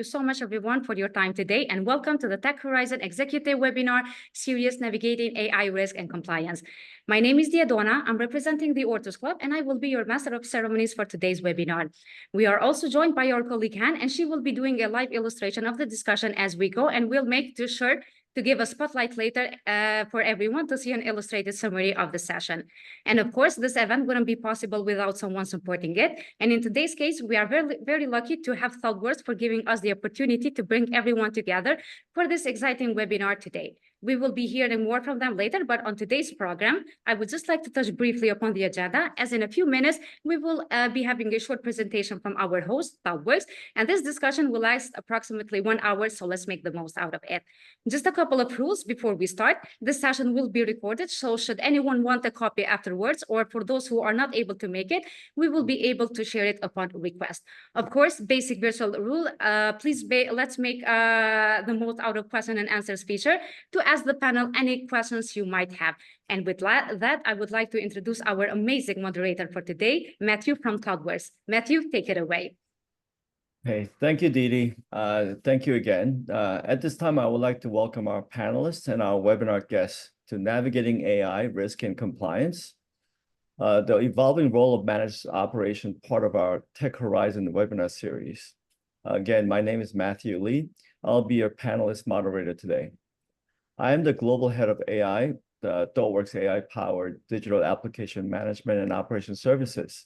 you so much, everyone, for your time today, and welcome to the Tech Horizon Executive Webinar Series Navigating AI Risk and Compliance. My name is Diadona. I'm representing the Ortus Club, and I will be your Master of Ceremonies for today's webinar. We are also joined by our colleague, Han, and she will be doing a live illustration of the discussion as we go, and we'll make sure to give a spotlight later for everyone to see an illustrated summary of the session. And of course, this event wouldn't be possible without someone supporting it. And in today's case, we are very, very lucky to have Thoughtworks for giving us the opportunity to bring everyone together for this exciting webinar today. We will be hearing more from them later, but on today's program, I would just like to touch briefly upon the agenda, as in a few minutes, we will be having a short presentation from our host, Thoughtworks, and this discussion will last approximately 1 hour, so let's make the most out of it. Just a couple of rules before we start. This session will be recorded, so should anyone want a copy afterwards, or for those who are not able to make it, we will be able to share it upon request. Of course, basic virtual rule, let's make the most out of question and answers feature to ask the panel any questions you might have. And with that, I would like to introduce our amazing moderator for today, Matthew from Thoughtworks. Matthew, take it away. Hey, thank you, Didi. Thank you again. At this time, I would like to welcome our panelists and our webinar guests to Navigating AI Risk and Compliance, the evolving role of managed operation, part of our Tech Horizon webinar series. Again, my name is Matthew Lee. I'll be your panelist moderator today. I am the global head of AI, the Thoughtworks AI-powered digital application management and operation services.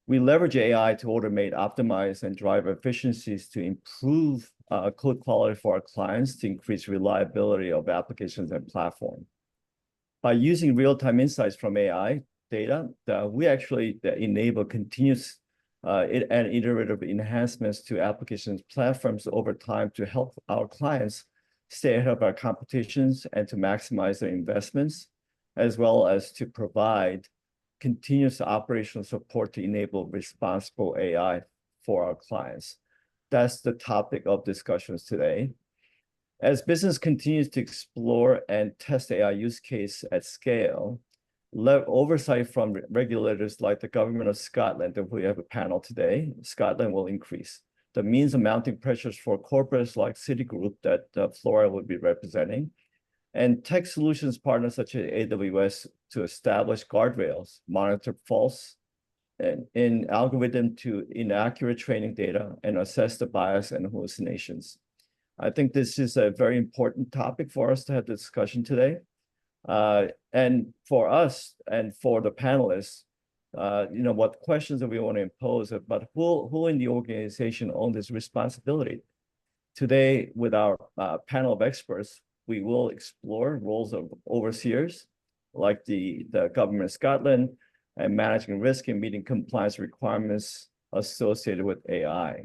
We leverage AI to automate, optimize, and drive efficiencies to improve code quality for our clients to increase reliability of applications and platform. By using real-time insights from AI data, we actually enable continuous and iterative enhancements to applications platforms over time to help our clients stay ahead of our competitions and to maximize their investments, as well as to provide continuous operational support to enable responsible AI for our clients. That's the topic of discussions today. As business continues to explore and test AI use case at scale, oversight from regulators like the government of Scotland, if we have a panel today, Scotland will increase. The means of mounting pressures for corporates like Citigroup that Flora will be representing, and tech solutions partners such as AWS to establish guardrails, monitor false and in algorithm to inaccurate training data, and assess the bias and hallucinations. I think this is a very important topic for us to have the discussion today. And for us and for the panelists, what questions that we want to impose, but who in the organization own this responsibility? Today, with our panel of experts, we will explore roles of overseers, like the government of Scotland, and managing risk and meeting compliance requirements associated with AI.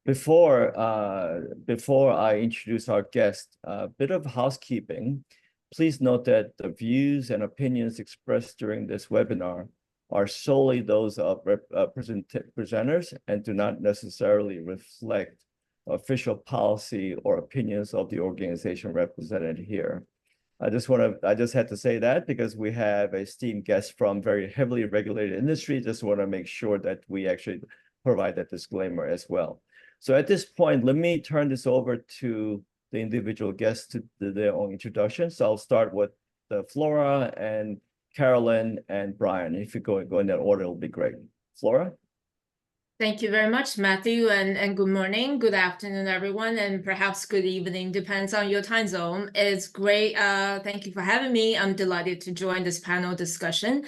Before I introduce our guest, a bit of housekeeping. Please note that the views and opinions expressed during this webinar are solely those of presenters and do not necessarily reflect official policy or opinions of the organization represented here. I just had to say that because we have esteemed guests from very heavily regulated industry. Just want to make sure that we actually provide that disclaimer as well. So at this point, let me turn this over to the individual guests to do their own introductions. So I'll start with Flora and Carolyn and Brian. If you go in that order, it'll be great. Flora? Thank you very much, Matthew, and good morning, good afternoon, everyone, and perhaps good evening, depends on your time zone. It's great. Thank you for having me. I'm delighted to join this panel discussion.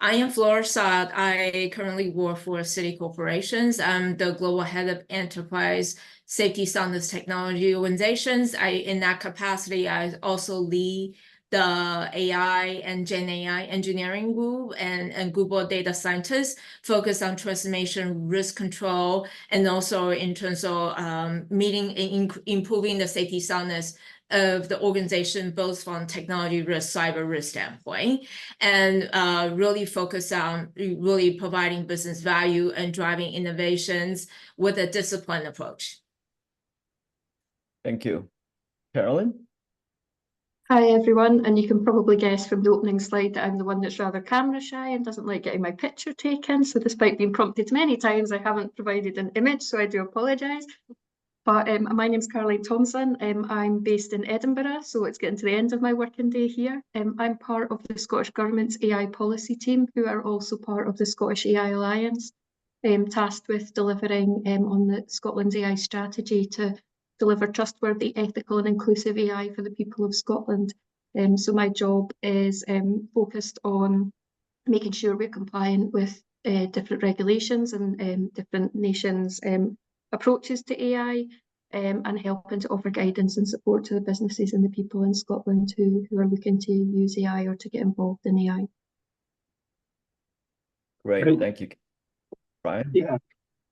I am Flora Saad. I currently work for Citi Corporations. I'm the global head of enterprise safety soundness technology organizations. In that capacity, I also lead the AI and Gen AI engineering group and group of data scientists focused on transformation, risk control, and also in terms of improving the safety soundness of the organization, both from technology risk, cyber risk standpoint, and really focus on really providing business value and driving innovations with a disciplined approach. Thank you. Carolyn? Hi everyone, and you can probably guess from the opening slide that I'm the one that's rather camera shy and doesn't like getting my picture taken. So despite being prompted many times, I haven't provided an image, so I do apologise. But my name's Caroline Thompson. I'm based in Edinburgh, so it's getting to the end of my working day here. I'm part of the Scottish Government's AI policy team, who are also part of the Scottish AI Alliance, tasked with delivering on the Scotland's AI strategy to deliver trustworthy, ethical and inclusive AI for the people of Scotland. So my job is focused on making sure we're compliant with different regulations and different nations' approaches to AI, and helping to offer guidance and support to the businesses and the people in Scotland who are looking to use AI or to get involved in AI. Great, thank you, Brian. Yeah,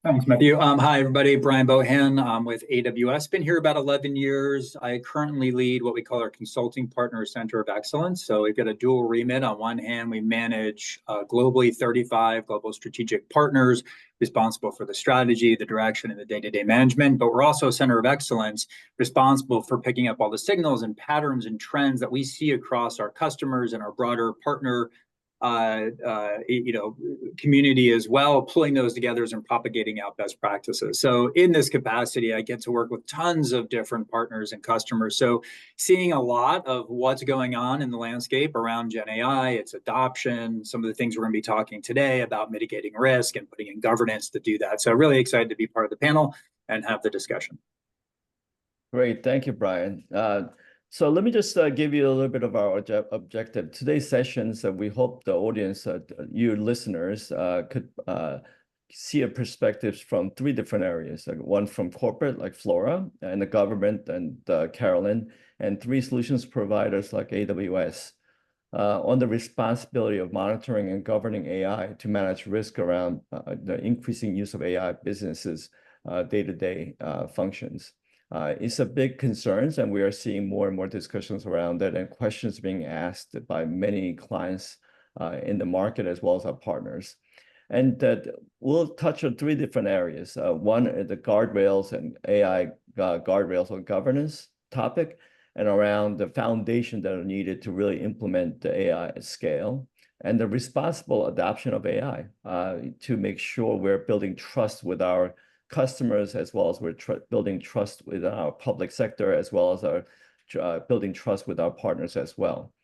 thanks, Matthew. Hi, everybody. Brian Bohan. I'm with AWS. Been here about 11 years. I currently lead what we call our Consulting Partner Center of Excellence. So we've got a dual remit. On one hand, we manage globally 35 global strategic partners responsible for the strategy, the direction, and the day-to-day management. But we're also a center of excellence responsible for picking up all the signals and patterns and trends that we see across our customers and our broader partner community as well, pulling those together and propagating out best practices. So in this capacity, I get to work with tons of different partners and customers. So seeing a lot of what's going on in the landscape around Gen AI, its adoption, some of the things we're going to be talking today about mitigating risk and putting in governance to do that. So really excited to be part of the panel and have the discussion. Great, thank you, Brian. So let me just give you a little bit of our objective. Today's sessions, we hope the audience, you listeners, could see a perspectives from three different areas. Like one from corporate, like Flora, and the government, and Carolyn, and three solutions providers like AWS, on the responsibility of monitoring and governing AI to manage risk around the increasing use of AI businesses' day-to-day functions. It's a big concern, and we are seeing more and more discussions around that and questions being asked by many clients in the market as well as our partners. And that we'll touch on three different areas. One is the guardrails and AI guardrails on governance topic, and around the foundation that are needed to really implement the AI at scale, and the responsible adoption of AI to make sure we're building trust with our customers, as well as we're building trust with our public sector, as well as our building trust with our partners as well.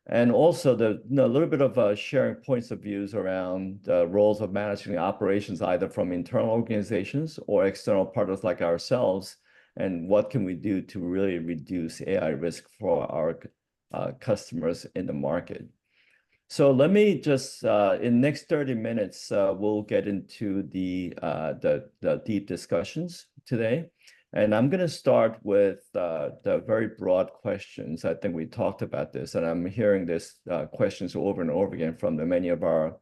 And also a little bit of sharing points of views around the roles of managing operations, either from internal organizations or external partners like ourselves, and what can we do to really reduce AI risk for our customers in the market. So let me just, in the next 30 minutes, we'll get into the deep discussions today. And I'm going to start with the very broad questions. I think we talked about this, and I'm hearing this questions over and over again from many of our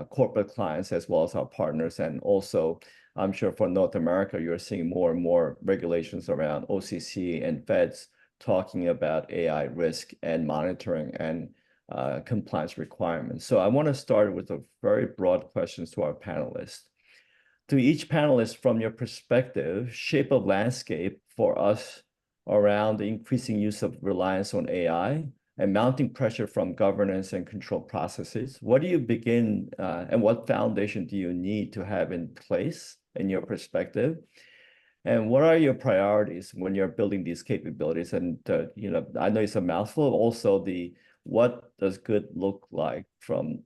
corporate clients as well as our partners. And also, I'm sure for North America, you're seeing more and more regulations around OCC and feds talking about AI risk and monitoring and compliance requirements. So I want to start with a very broad questions to our panelists. To each panelist, from your perspective, shape a landscape for us around the increasing use of reliance on AI and mounting pressure from governance and control processes. What do you begin and what foundation do you need to have in place in your perspective? And what are your priorities when you're building these capabilities? And I know it's a mouthful. Also, what does good look like from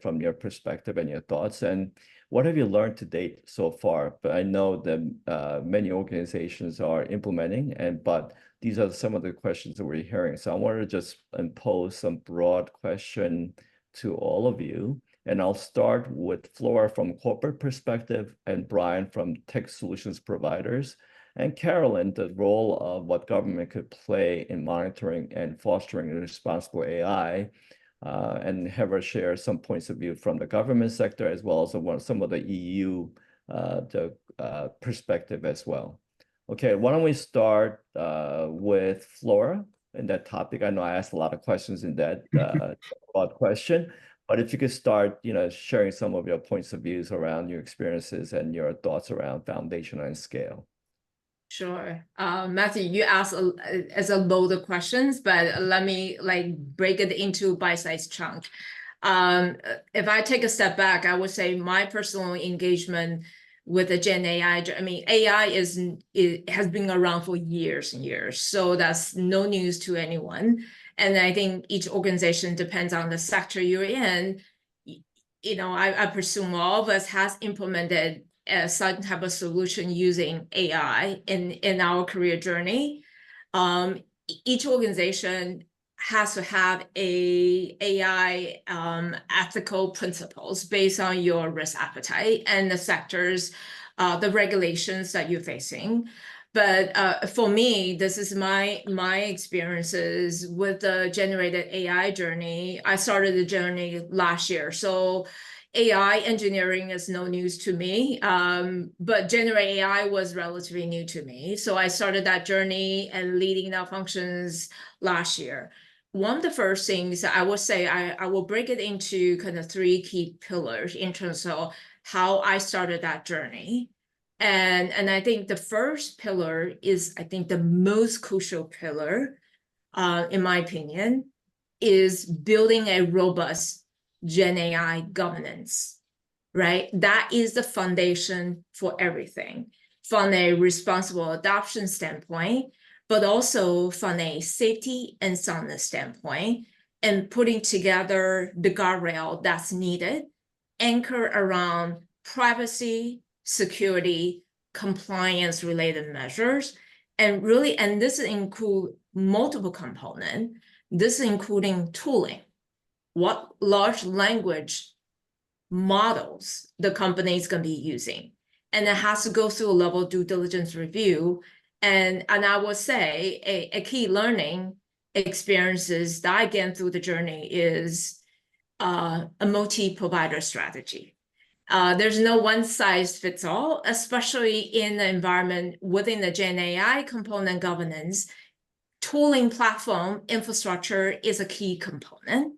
from your perspective and your thoughts, and what have you learned to date so far? But I know that many organizations are implementing, but these are some of the questions that we're hearing. So I wanted to just impose some broad question to all of you. And I'll start with Flora from corporate perspective, and Brian from tech solutions providers, and Carolyn, the role of what government could play in monitoring and fostering responsible AI, and have her share some points of view from the government sector, as well as some of the EU perspective as well. Okay, why don't we start with Flora in that topic? I know I asked a lot of questions in that broad question, but if you could start, sharing some of your points of views around your experiences and your thoughts around foundation and scale. Sure. Matthew, you asked as a load of questions, but let me break it into bite-sized chunk. If I take a step back, I would say my personal engagement with the Gen AI, I mean, AI has been around for years and years, so that's no news to anyone. And I think each organization depends on the sector you're in. You know, I presume all of us has implemented some type of solution using AI in our career journey. Each organization has to have a AI ethical principles based on your risk appetite and the sectors, the regulations that you're facing. But for me, this is my experiences with the generated AI journey. I started the journey last year, so AI engineering is no news to me, but generative AI was relatively new to me. So I started that journey and leading our functions last year. One of the first things I would say, I will break it into kind of 3 key pillars in terms of how I started that journey. And I think the first pillar is, I think, the most crucial pillar, in my opinion, is building a robust Gen AI governance, right? That is the foundation for everything from a responsible adoption standpoint, but also from a safety and soundness standpoint, and putting together the guardrail that's needed, anchor around privacy, security, compliance related measures, and this include multiple components. This is including tooling, what large language models the company is going to be using, and it has to go through a level of due diligence review. And I would say a key learning experiences that I get through the journey is a multi-provider strategy. There's no one size fits all, especially in the environment within the Gen AI component governance. Tooling platform infrastructure is a key component.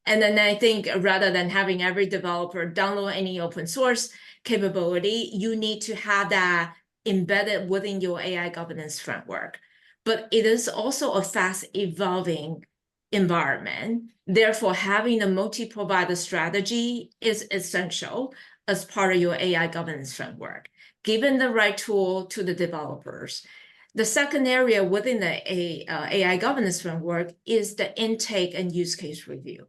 And then I think rather than having every developer download any open source capability, you need to have that embedded within your AI governance framework. But it is also a fast evolving environment. Therefore, having a multi-provider strategy is essential as part of your AI governance framework, given the right tool to the developers. The second area within the AI governance framework is the intake and use case review,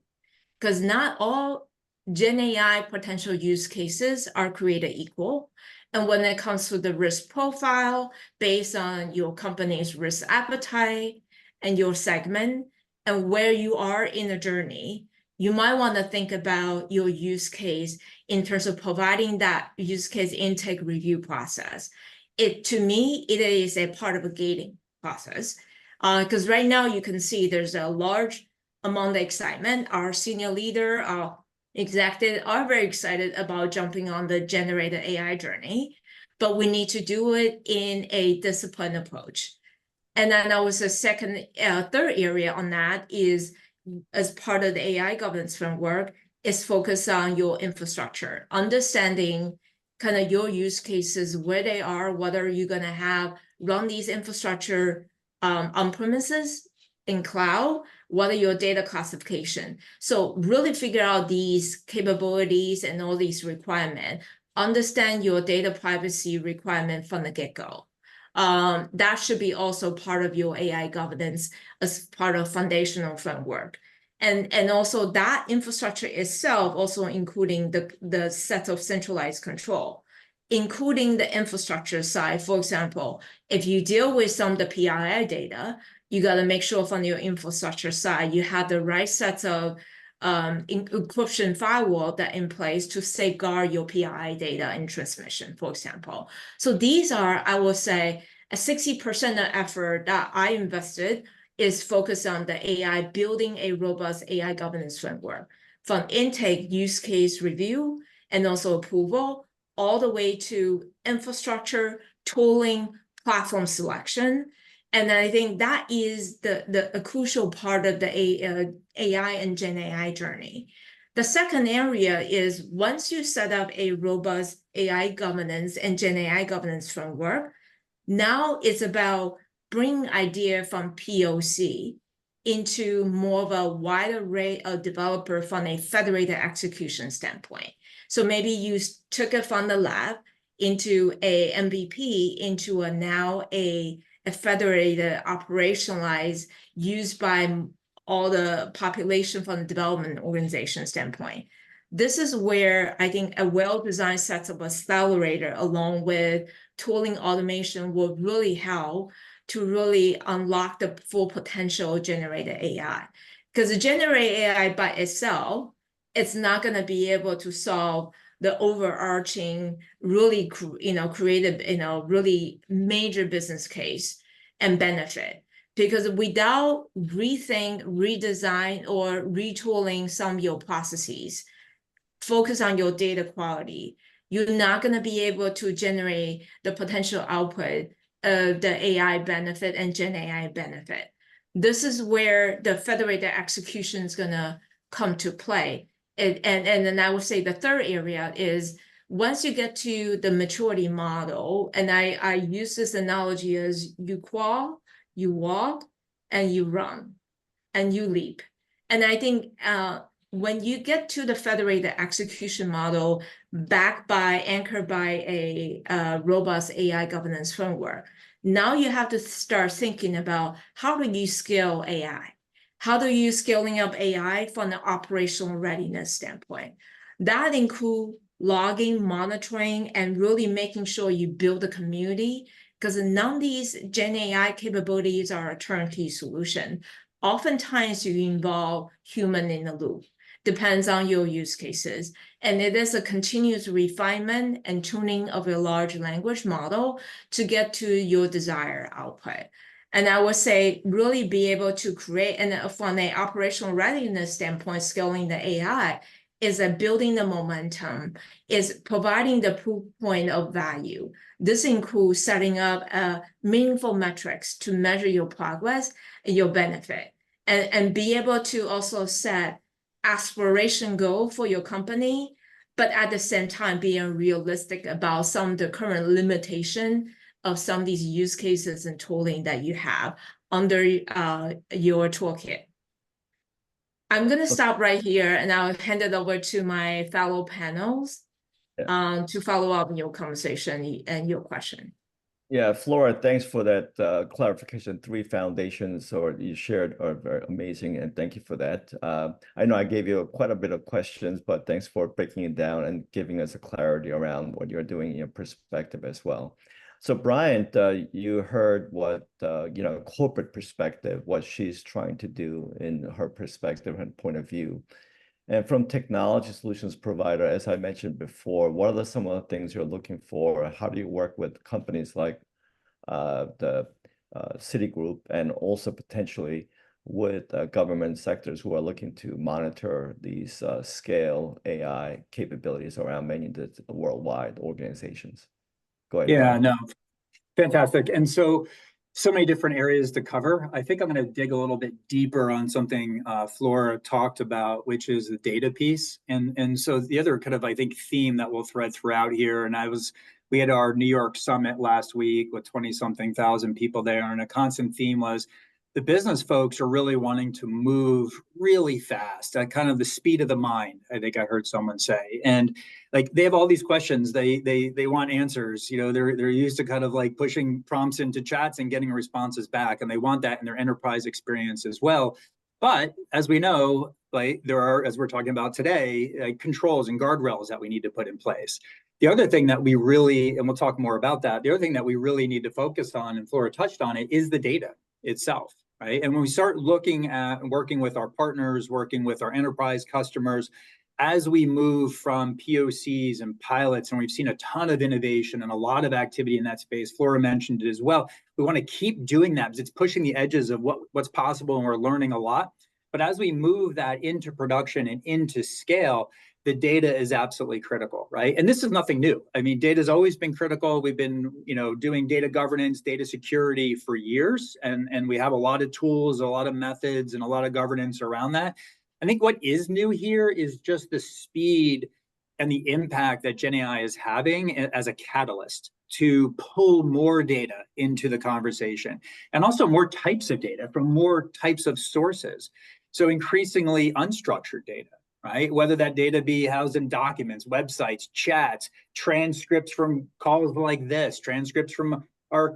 because not all Gen AI potential use cases are created equal. And when it comes to the risk profile, based on your company's risk appetite and your segment and where you are in the journey, you might want to think about your use case in terms of providing that use case intake review process. To me, it is a part of a gating process, because right now you can see there's a large amount of excitement. Our senior leader, our executive are very excited about jumping on the generated AI journey, but we need to do it in a disciplined approach. And then I would say third area on that is, as part of the AI governance framework, is focus on your infrastructure, understanding kind of your use cases, where they are, whether you're going to run these infrastructure on premises, in cloud, whether your data classification. So really figure out these capabilities and all these requirements, understand your data privacy requirement from the get-go. That should be also part of your AI governance as part of foundational framework. And also that infrastructure itself, also including the set of centralized control, including the infrastructure side. For example, if you deal with some of the PII data, you got to make sure from your infrastructure side, you have the right sets of encryption firewall that in place to safeguard your PII data and transmission, for example. So these are, I would say, a 60% of effort that I invested is focused on the AI, building a robust AI governance framework, from intake, use case review, and also approval, all the way to infrastructure, tooling, platform selection. And I think that is a crucial part of the AI and Gen AI journey. The second area is, once you set up a robust AI governance and Gen AI governance framework, Now it's about bringing idea from POC into more of a wide array of developer from a federated execution standpoint. So maybe you took it from the lab into a MVP, into now a federated, operationalized, used by all the population from the development organization standpoint. This is where I think a well-designed set of accelerator along with tooling automation will really help to really unlock the full potential of generated AI. Because the generated AI by itself, it's not going to be able to solve the overarching, really, creative, really major business case and benefit. Because without rethink, redesign, or retooling some of your processes, focus on your data quality, you're not going to be able to generate the potential output of the AI benefit and Gen AI benefit. This is where the federated execution is going to come to play. And then I would say the third area is once you get to the maturity model, and I use this analogy as you crawl, you walk, and you run, and you leap. And I think when you get to the federated execution model anchored by a robust AI governance framework, now you have to start thinking about how do you scale AI? How do you scaling up AI from the operational readiness standpoint? That includes logging, monitoring, and really making sure you build a community, because none of these Gen AI capabilities are a turnkey solution. Oftentimes you involve human in the loop. Depends on your use cases. And it is a continuous refinement and tuning of a large language model to get to your desired output. And I would say really be able to create, and from an operational readiness standpoint, scaling the AI is a building the momentum, is providing the proof point of value. This includes setting up meaningful metrics to measure your progress and your benefit, and be able to also set aspiration goal for your company, but at the same time being realistic about some of the current limitation of some of these use cases and tooling that you have under your toolkit. I'm going to stop right here, and I'll hand it over to my fellow panels to follow up on your conversation and your question. Yeah, Flora, thanks for that clarification. 3 foundations you shared are very amazing, and thank you for that. I know I gave you quite a bit of questions, but thanks for breaking it down and giving us a clarity around what you're doing in your perspective as well. So Brian, you heard what, corporate perspective, what she's trying to do in her perspective and point of view. And from technology solutions provider, as I mentioned before, what are some of the things you're looking for? How do you work with companies like the Citigroup, and also potentially with government sectors who are looking to monitor these scale AI capabilities around many of the worldwide organizations? Go ahead. Yeah, Brian. no, fantastic. And so many different areas to cover. I think I'm going to dig a little bit deeper on something Flora talked about, which is the data piece. And so the other kind of, I think, theme that we'll thread throughout here, and we had our New York summit last week with 20-something thousand people there, and a constant theme was the business folks are really wanting to move really fast at kind of the speed of the mind, I think I heard someone say. And like they have all these questions, they want answers. They're used to kind of like pushing prompts into chats and getting responses back, and they want that in their enterprise experience as well. But as we know, like there are, as we're talking about today, like controls and guardrails that we need to put in place. The other thing that we really, and we'll talk more about that, the other thing that we really need to focus on, and Flora touched on it, is the data itself, right? And when we start looking at and working with our partners, working with our enterprise customers, as we move from POCs and pilots, and we've seen a ton of innovation and a lot of activity in that space, Flora mentioned it as well, we want to keep doing that because it's pushing the edges of what's possible, and we're learning a lot. But as we move that into production and into scale, the data is absolutely critical, right? And this is nothing new. I mean, data has always been critical. We've been, doing data governance, data security for years, and we have a lot of tools, a lot of methods, and a lot of governance around that. I think what is new here is just the speed and the impact that Gen AI is having as a catalyst to pull more data into the conversation, and also more types of data from more types of sources. So increasingly unstructured data, right? Whether that data be housed in documents, websites, chats, transcripts from calls like this, transcripts from our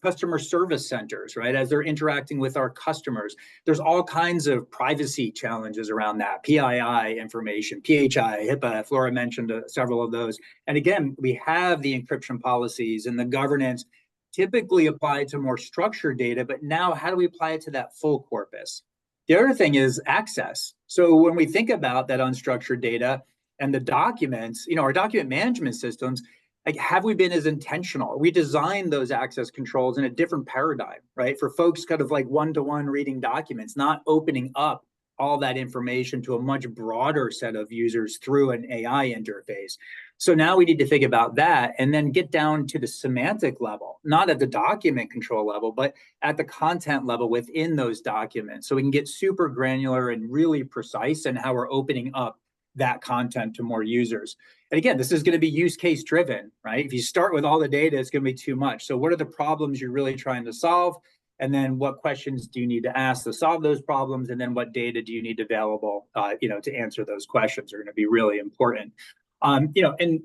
customer service centers, right? As they're interacting with our customers. There's all kinds of privacy challenges around that, PII information, PHI, HIPAA, Flora mentioned several of those. And again, we have the encryption policies and the governance typically applied to more structured data, but now how do we apply it to that full corpus? The other thing is access. So when we think about that unstructured data and the documents, our document management systems, like, have we been as intentional? We designed those access controls in a different paradigm, right? For folks kind of like one-to-one reading documents, not opening up all that information to a much broader set of users through an AI interface. So now we need to think about that and then get down to the semantic level, not at the document control level, but at the content level within those documents. So we can get super granular and really precise in how we're opening up that content to more users. And again, this is going to be use case driven, right? If you start with all the data, it's going to be too much. So what are the problems you're really trying to solve? And then what questions do you need to ask to solve those problems? And then what data do you need available, to answer those questions are going to be really important. And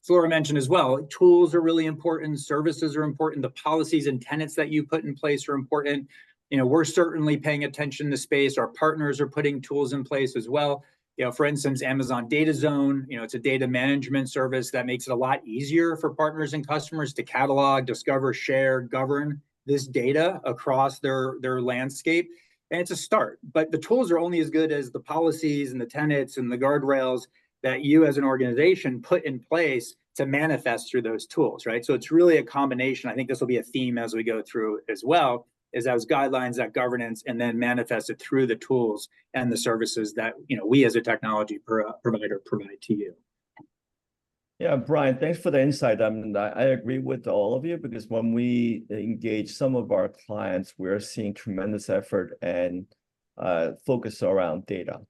Flora mentioned as well, tools are really important. Services are important. The policies and tenets that you put in place are important. We're certainly paying attention to space. Our partners are putting tools in place as well. For instance, Amazon Data Zone, it's a data management service that makes it a lot easier for partners and customers to catalog, discover, share, govern this data across their landscape. And it's a start, but the tools are only as good as the policies and the tenets and the guardrails that you as an organization put in place to manifest through those tools, right? So it's really a combination. I think this will be a theme as we go through as well, is those guidelines, that governance, and then manifest it through the tools and the services that we as a technology provider provide to you. Yeah, Brian, thanks for the insight. I agree with all of you, because when we engage some of our clients, we're seeing tremendous effort and focus around data,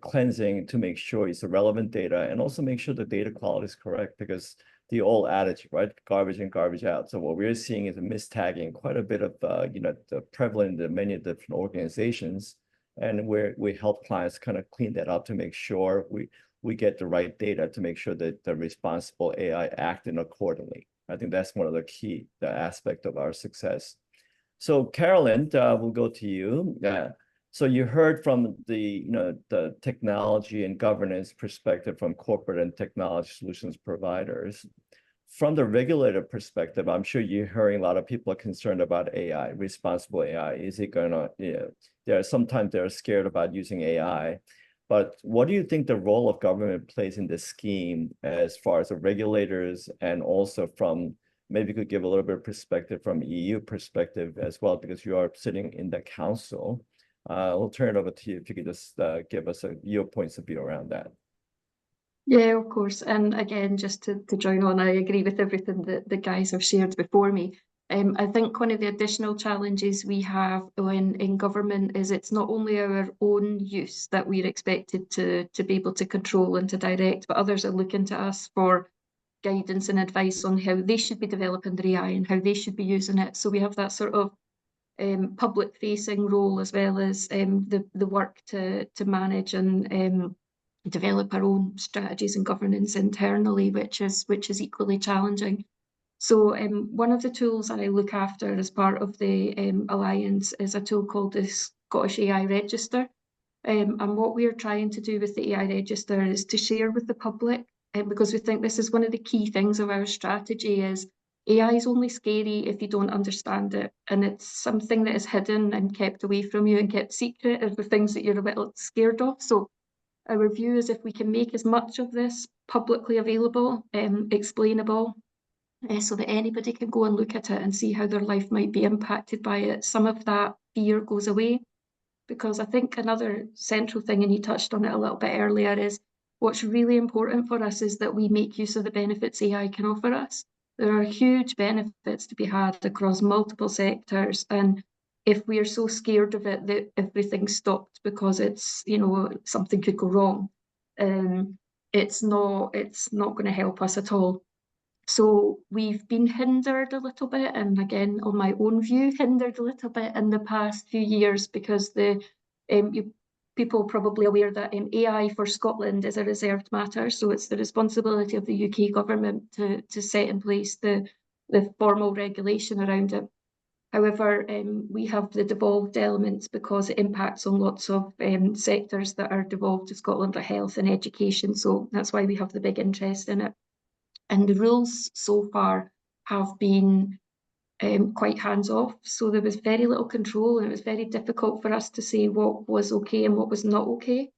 cleansing to make sure it's the relevant data, and also make sure the data quality is correct, because the old adage, right? Garbage in, garbage out. So what we're seeing is a mistagging, quite a bit of, the prevalent in many different organizations. And we help clients kind of clean that up to make sure we get the right data, to make sure that the responsible AI acting accordingly. I think that's one of the aspect of our success. So Carolyn, we'll go to you. So you heard from the technology and governance perspective from corporate and technology solutions providers. From the regulator perspective, I'm sure you're hearing a lot of people are concerned about AI, responsible AI. Is it gonna, sometimes they're scared about using AI. But what do you think the role of government plays in this scheme, as far as the regulators, and also from, maybe you could give a little bit of perspective from EU perspective as well, because you are sitting in the council. We'll turn it over to you if you could just give us your points of view around that. Yeah, of course. And again, just to join on, I agree with everything that the guys have shared before me. I think one of the additional challenges we have in government is it's not only our own use that we're expected to be able to control and to direct, but others are looking to us for guidance and advice on how they should be developing their AI and how they should be using it. So we have that sort of public-facing role, as well as the work to manage and develop our own strategies and governance internally, which is equally challenging. So one of the tools I look after as part of the Alliance is a tool called the Scottish AI Register. And what we're trying to do with the AI Register is to share with the public, because we think this is one of the key things of our strategy, is AI is only scary if you don't understand it. And it's something that is hidden and kept away from you and kept secret, are the things that you're a bit scared of. So our view is, if we can make as much of this publicly available, explainable, so that anybody can go and look at it and see how their life might be impacted by it, some of that fear goes away. Because I think another central thing, and you touched on it a little bit earlier, is what's really important for us is that we make use of the benefits AI can offer us. There are huge benefits to be had across multiple sectors, and if we are so scared of it that everything's stopped because it's, something could go wrong, it's not going to help us at all. So we've been hindered a little bit, and again, on my own view, hindered a little bit in the past few years because people probably aware that AI for Scotland is a reserved matter. So it's the responsibility of the UK government to set in place the formal regulation around it. However, we have the devolved elements because it impacts on lots of sectors that are devolved to Scotland, like health and education. So that's why we have the big interest in it. And the rules so far have been quite hands-off. So there was very little control, and it was very difficult for us to say what was okay and what was not okay.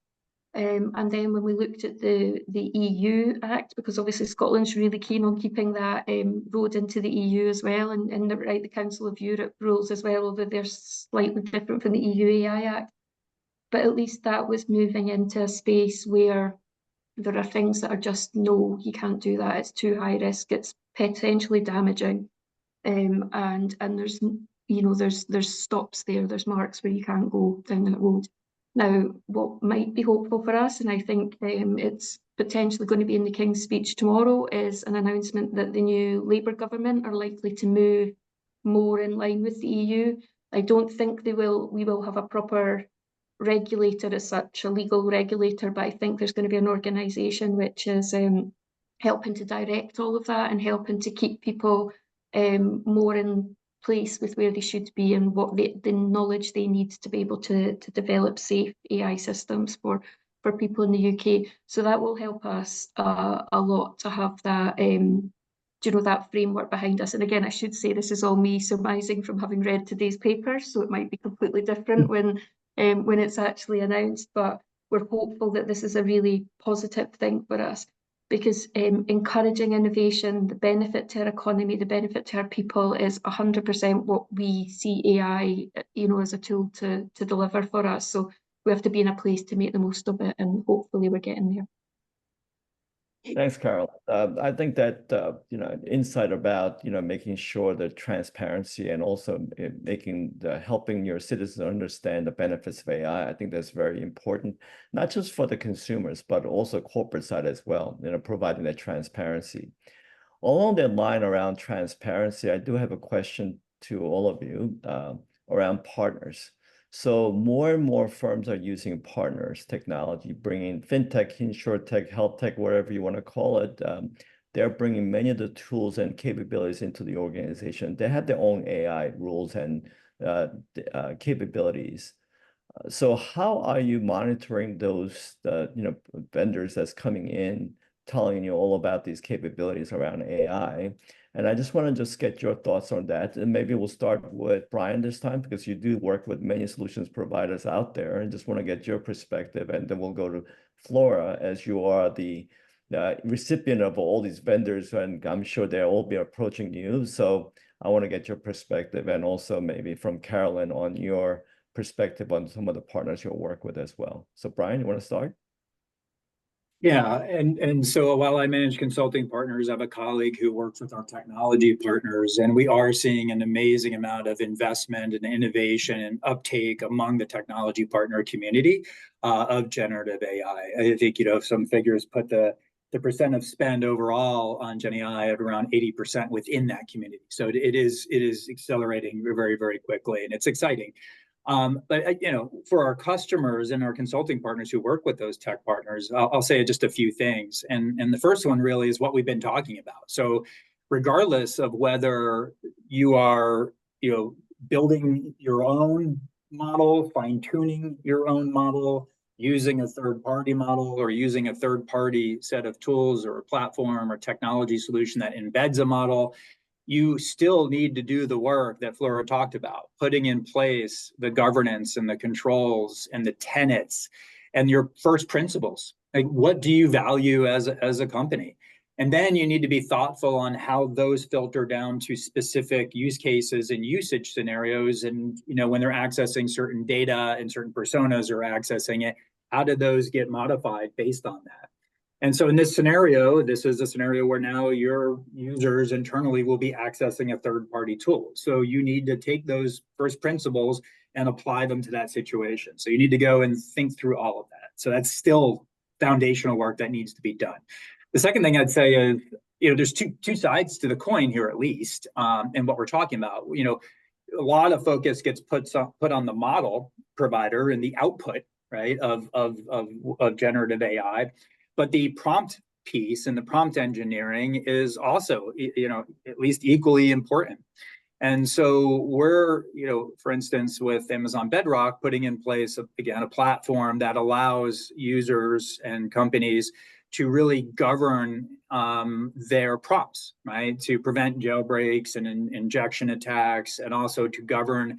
And then when we looked at the EU Act, because obviously Scotland's really keen on keeping that road into the EU as well, and the Council of Europe rules as well, although they're slightly different from the EU AI Act. But at least that was moving into a space where there are things that are just, no, you can't do that. It's too high risk. It's potentially damaging. And there's, there's stops there. There's marks where you can't go down that road. Now, what might be hopeful for us, and I think it's potentially going to be in the King's speech tomorrow, is an announcement that the new Labour government are likely to move more in line with the EU. I don't think we will have a proper regulator as such, a legal regulator, but I think there's going to be an organisation which is helping to direct all of that and helping to keep people more in place with where they should be and what the knowledge they need to be able to develop safe AI systems for people in the UK. So that will help us a lot to have that that framework behind us. And again, I should say this is all me surmising from having read today's paper, so it might be completely different when it's actually announced, but we're hopeful that this is a really positive thing for us, because encouraging innovation, the benefit to our economy, the benefit to our people is 100% what we see AI, as a tool to deliver for us. So we have to be in a place to make the most of it, and hopefully we're getting there. Thanks, Carol. I think that, insight about, making sure the transparency and also helping your citizens understand the benefits of AI, I think that's very important, not just for the consumers, but also corporate side as well, providing that transparency. Along that line around transparency, I do have a question to all of you around partners. So more and more firms are using partners technology, bringing fintech, insurtech, health tech, whatever you want to call it. They're bringing many of the tools and capabilities into the organization. They have their own AI rules and capabilities. So how are you monitoring those vendors that's coming in, telling you all about these capabilities around AI? And I just want to get your thoughts on that. And maybe we'll start with Brian this time, because you do work with many solutions providers out there, and just want to get your perspective. And then we'll go to Flora, as you are the recipient of all these vendors, and I'm sure they'll all be approaching you. So I want to get your perspective, and also maybe from Carolyn on your perspective on some of the partners you'll work with as well. So Brian, you want to start? Yeah, and so while I manage consulting partners, I have a colleague who works with our technology partners, and we are seeing an amazing amount of investment and innovation and uptake among the technology partner community of generative AI. I think, some figures put the percent of spend overall on Gen AI at around 80% within that community. So it is accelerating very, very quickly, and it's exciting. But for our customers and our consulting partners who work with those tech partners, I'll say just a few things. And the first one really is what we've been talking about. So regardless of whether you are, building your own model, fine-tuning your own model, using a third-party model, or using a third-party set of tools or a platform or technology solution that embeds a model, you still need to do the work that Flora talked about, putting in place the governance and the controls and the tenets and your first principles. Like, what do you value as a company? And then you need to be thoughtful on how those filter down to specific use cases and usage scenarios. And, when they're accessing certain data and certain personas are accessing it, how do those get modified based on that? And so in this scenario, this is a scenario where now your users internally will be accessing a third-party tool. So you need to take those first principles and apply them to that situation. So you need to go and think through all of that. So that's still foundational work that needs to be done. The second thing I'd say is, there's two sides to the coin here, at least, and what we're talking about. A lot of focus gets put on the model provider and the output, right, of generative AI, but the prompt piece and the prompt engineering is also, at least equally important. And so we're, for instance, with Amazon Bedrock, putting in place, again, a platform that allows users and companies to really govern their prompts, right? To prevent jailbreaks and injection attacks, and also to govern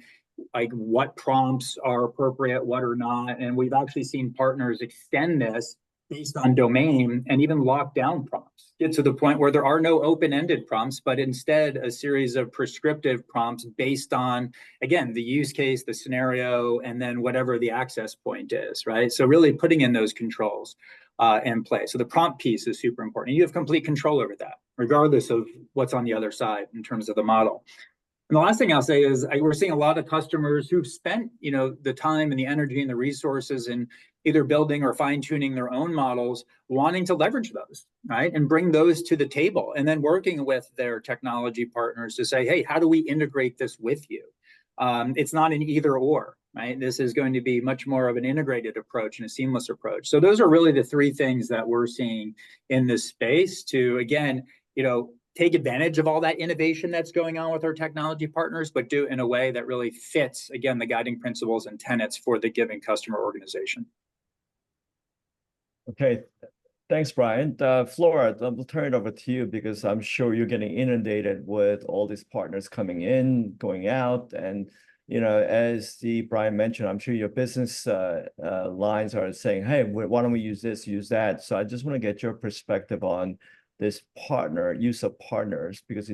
like what prompts are appropriate, what are not. And we've actually seen partners extend this based on domain and even lock down prompts, get to the point where there are no open-ended prompts, but instead a series of prescriptive prompts based on, again, the use case, the scenario, and then whatever the access point is, right? So really putting in those controls in place. So the prompt piece is super important. You have complete control over that, regardless of what's on the other side in terms of the model. And the last thing I'll say is we're seeing a lot of customers who've spent, the time and the energy and the resources in either building or fine-tuning their own models, wanting to leverage those, right? And bring those to the table, and then working with their technology partners to say, hey, how do we integrate this with you? It's not an either or, right? This is going to be much more of an integrated approach and a seamless approach. So those are really the three things that we're seeing in this space to, again, take advantage of all that innovation that's going on with our technology partners, but do it in a way that really fits, again, the guiding principles and tenets for the given customer organization. Okay, thanks, Brian. Flora, I'll turn it over to you because I'm sure you're getting inundated with all these partners coming in, going out, and as Brian mentioned, I'm sure your business lines are saying, hey, why don't we use this, use that? So I just want to get your perspective on this use of partners, because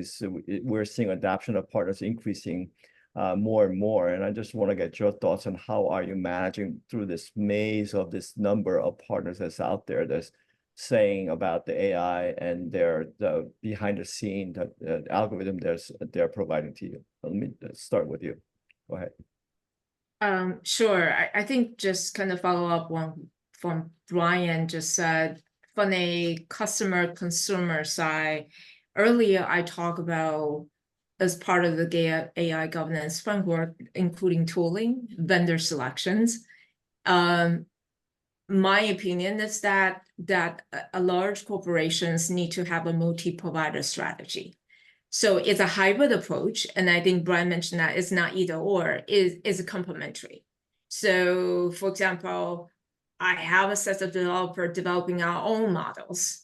we're seeing adoption of partners increasing more and more. And I just want to get your thoughts on how are you managing through this maze of this number of partners that's out there that's saying about the AI and the behind the scene, the algorithm they're providing to you. Let me start with you. Go ahead. Sure. I think just kind of follow up on from Brian just said, from a consumer side, earlier I talked about as part of the AI governance framework, including tooling, vendor selections. My opinion is that a large corporations need to have a multi-provider strategy. So it's a hybrid approach, and I think Brian mentioned that it's not either or, is complementary. So, for example, I have a set of developers developing our own models,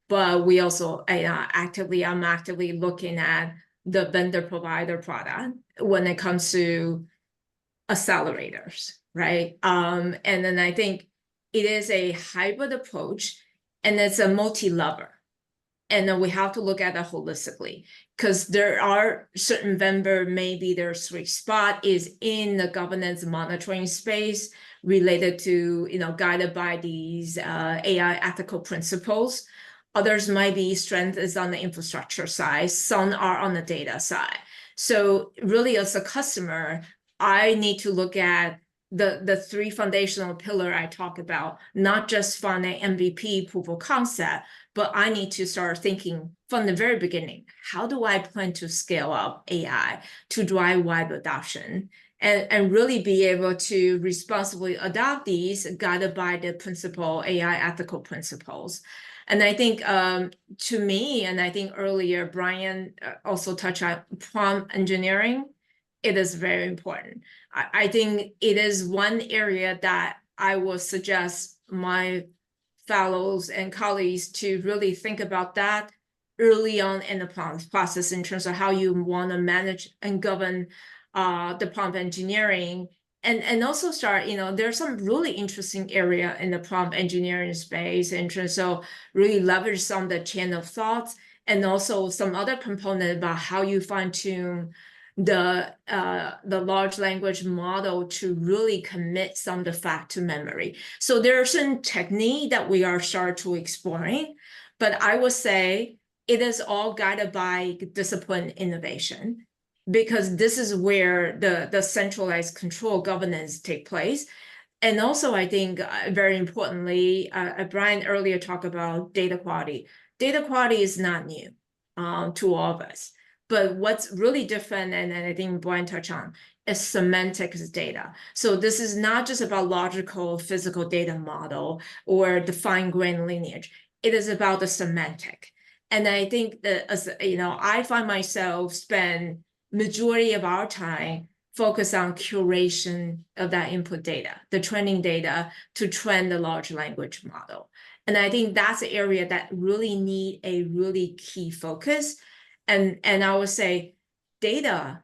but we also I'm actively looking at the vendor provider product when it comes to accelerators, right? And then I think it is a hybrid approach, and it's a multi-lever. And then we have to look at it holistically, because there are certain vendor, maybe their sweet spot is in the governance monitoring space related to, guided by these AI ethical principles. Others might be strength is on the infrastructure side. Some are on the data side. So really, as a customer, I need to look at the three foundational pillars I talk about, not just from an MVP proof of concept, but I need to start thinking from the very beginning, how do I plan to scale up AI to drive wide adoption and really be able to responsibly adopt these guided by the AI ethical principles. And I think to me, and I think earlier, Brian also touched on prompt engineering. It is very important. I think it is one area that I will suggest my fellows and colleagues to really think about that early on in the process in terms of how you want to manage and govern the prompt engineering. And also start, there's some really interesting area in the prompt engineering space in terms of really leverage some of the chain of thoughts, and also some other component about how you fine-tune the large language model to really commit some of the fact to memory. So there are certain techniques that we are start to exploring, but I would say it is all guided by discipline innovation, because this is where the centralized control governance take place. And also, I think very importantly, Brian earlier talked about data quality. Data quality is not new. to all of us. But what's really different, and I think Brian touched on, is semantics data. So this is not just about logical physical data model or the fine-grained lineage. It is about the semantic. And I think that, as you know, I find myself spend majority of our time focus on curation of that input data, the training data to train the large language model. And I think that's the area that really need a really key focus. And I would say data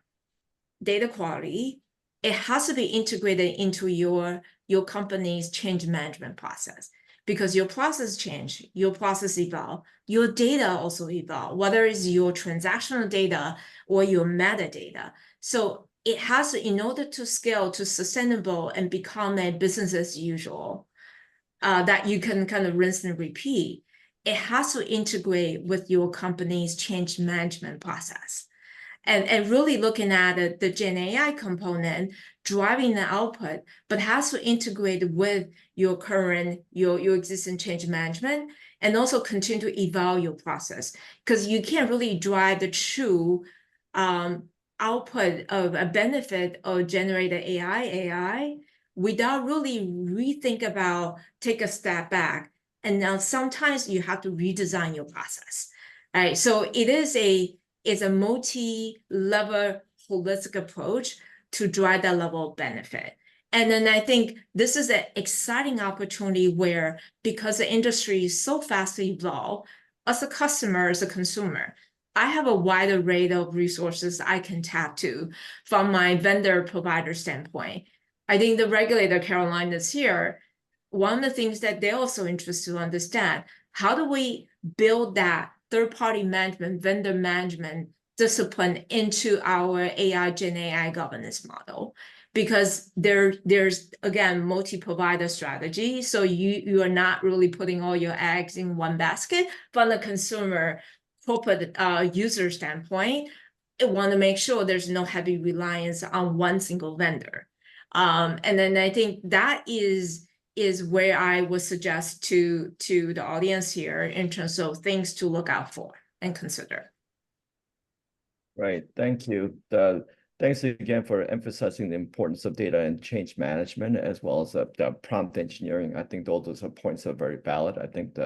quality, it has to be integrated into your company's change management process, because your process change, your process evolve, your data also evolve, whether it's your transactional data or your metadata. So it has to, in order to scale to sustainable and become a business as usual, that you can kind of rinse and repeat, it has to integrate with your company's change management process. And really looking at the Gen AI component, driving the output, but has to integrate with your current, your existing change management, and also continue to evolve your process. Because you can't really drive the true output of a benefit of generated AI without really rethink about, take a step back. And now sometimes you have to redesign your process, right? So it is a multi-level holistic approach to drive that level of benefit. And then I think this is an exciting opportunity where, because the industry is so fast to evolve, as a customer, as a consumer, I have a wide array of resources I can tap to from my vendor provider standpoint. I think the regulator, Caroline, that's here, one of the things that they're also interested to understand, how do we build that third-party management, vendor management discipline into our AI, Gen AI governance model? Because there's, again, multi-provider strategy. So you are not really putting all your eggs in one basket. From the consumer corporate user standpoint, I want to make sure there's no heavy reliance on one single vendor. And then I think that is where I would suggest to the audience here in terms of things to look out for and consider. Right, thank you. Thanks again for emphasizing the importance of data and change management, as well as the prompt engineering. I think those are points that are very valid. I think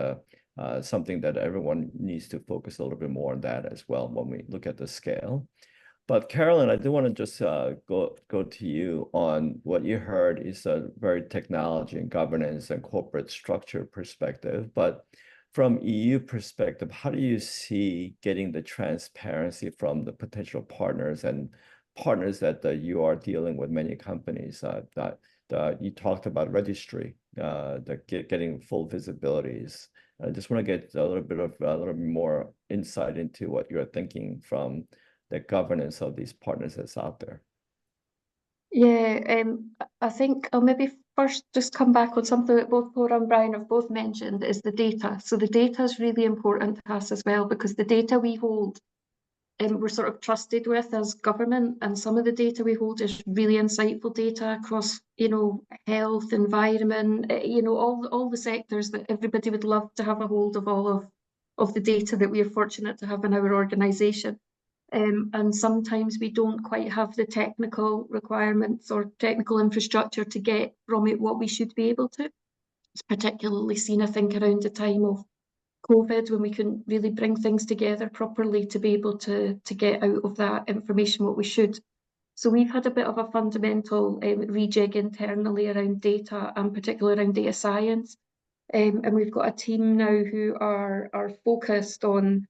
something that everyone needs to focus a little bit more on that as well when we look at the scale. But Carolyn, I do want to just go to you on what you heard is a very technology and governance and corporate structure perspective. But from EU perspective, how do you see getting the transparency from the potential partners and partners that you are dealing with many companies? That you talked about registry, getting full visibilities. I just want to get a little bit more insight into what you're thinking from the governance of these partners that's out there. Yeah, I think I'll maybe first just come back on something that both Laura and Brian have both mentioned, is the data. So the data is really important to us as well, because the data we hold, we're sort of trusted with as government, and some of the data we hold is really insightful data across, health, environment, all the sectors that everybody would love to have a hold of, all of the data that we are fortunate to have in our organisation. And sometimes we don't quite have the technical requirements or technical infrastructure to get from it what we should be able to. It's particularly seen, I think, around the time of COVID, when we couldn't really bring things together properly to be able to get out of that information what we should. So we've had a bit of a fundamental rejig internally around data, and particularly around data science. And we've got a team now who are focused on,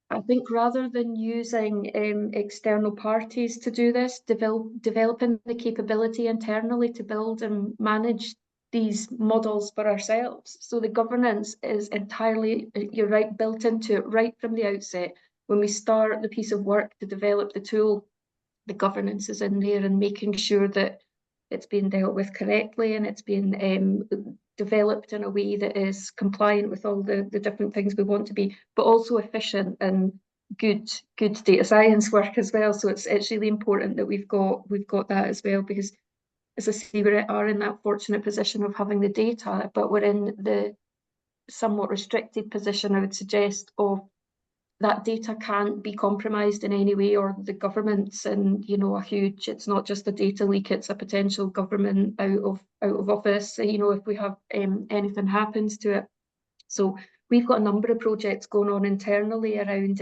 I think, rather than using external parties to do this, developing the capability internally to build and manage these models for ourselves. So the governance is entirely, you're right, built into it right from the outset. When we start the piece of work to develop the tool, the governance is in there, and making sure that it's being dealt with correctly, and it's being developed in a way that is compliant with all the different things we want to be, but also efficient and good data science work as well. So it's really important that we've got that as well, because, as I say, we are in that fortunate position of having the data, but we're in the somewhat restricted position, I would suggest, of that data can't be compromised in any way, or the government's in, you know, it's not just a data leak, it's a potential government out of office, you know, if we have anything happens to it. So we've got a number of projects going on internally around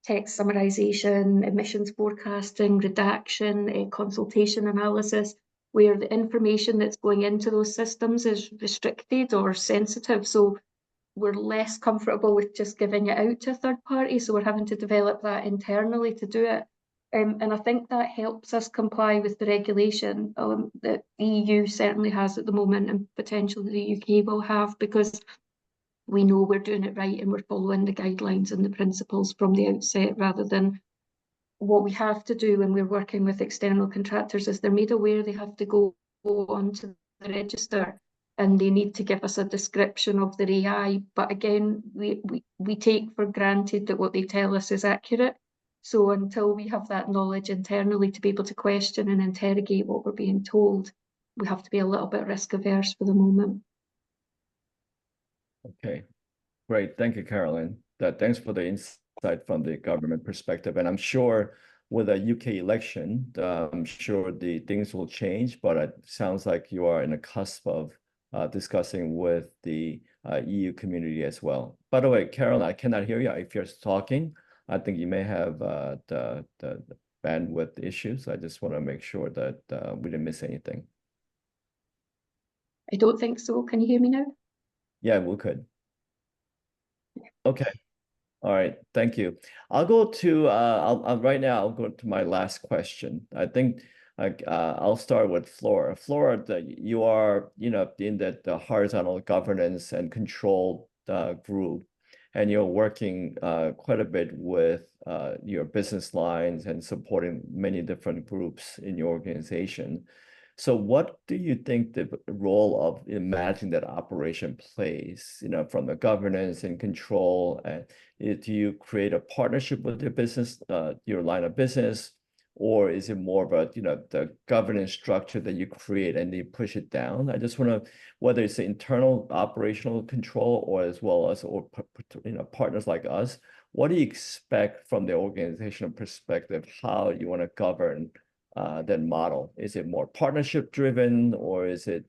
text summarization, emissions forecasting, redaction, consultation analysis, where the information that's going into those systems is restricted or sensitive. So we're less comfortable with just giving it out to a third party. So we're having to develop that internally to do it. And I think that helps us comply with the regulation that the EU certainly has at the moment, and potentially the UK will have, because we know we're doing it right and we're following the guidelines and the principles from the outset, rather than what we have to do when we're working with external contractors is they're made aware they have to go onto the register and they need to give us a description of their AI. But again, we take for granted that what they tell us is accurate. So until we have that knowledge internally to be able to question and interrogate what we're being told, we have to be a little bit risk averse for the moment. Okay, great. Thank you, Carolyn. Thanks for the insight from the government perspective. And I'm sure with a UK election, I'm sure the things will change, but it sounds like you are in a cusp of discussing with the EU community as well. By the way, Carolyn, I cannot hear you. If you're talking, I think you may have the bandwidth issues. I just want to make sure that we didn't miss anything. I don't think so. Can you hear me now? Yeah, we could. Okay. All right. Thank you. I'll go to right now. I'll go to my last question. I think I'll start with Flora. Flora, you are in the horizontal governance and control group, and you're working quite a bit with your business lines and supporting many different groups in your organization. So what do you think the role of managing that operation plays, from the governance and control? And do you create a partnership with your business, your line of business, or is it more about, the governance structure that you create and you push it down? I just want to, whether it's internal operational control or as well as, partners like us, what do you expect from the organizational perspective, how you want to govern that model? Is it more partnership driven, or is it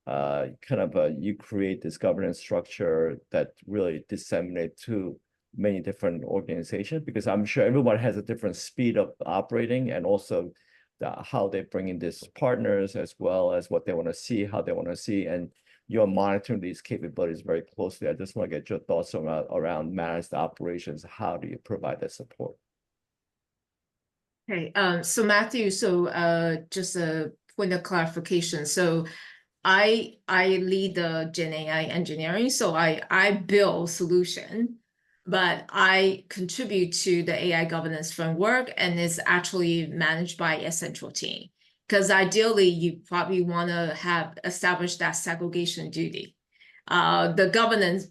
you create this governance structure that really disseminate to many different organizations? Because I'm sure everyone has a different speed of operating, and also how they bring in these partners, as well as what they want to see, how they want to see, and you're monitoring these capabilities very closely. I just want to get your thoughts around managed operations. How do you provide that support? Okay, so Matthew, just a point of clarification. So I lead the Gen AI engineering, so I build solution, but I contribute to the AI governance framework, and it's actually managed by a central team. Because ideally, you probably want to have established that segregation duty. The governance,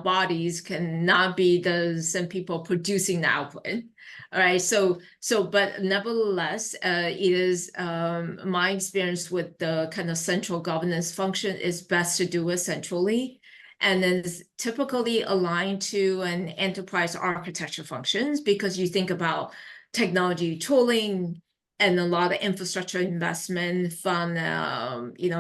bodies cannot be the same people producing the output. All right, but nevertheless, it is my experience with the kind of central governance function is best to do it centrally, and then it's typically aligned to an enterprise architecture functions, because you think about technology tooling and a lot of infrastructure investment from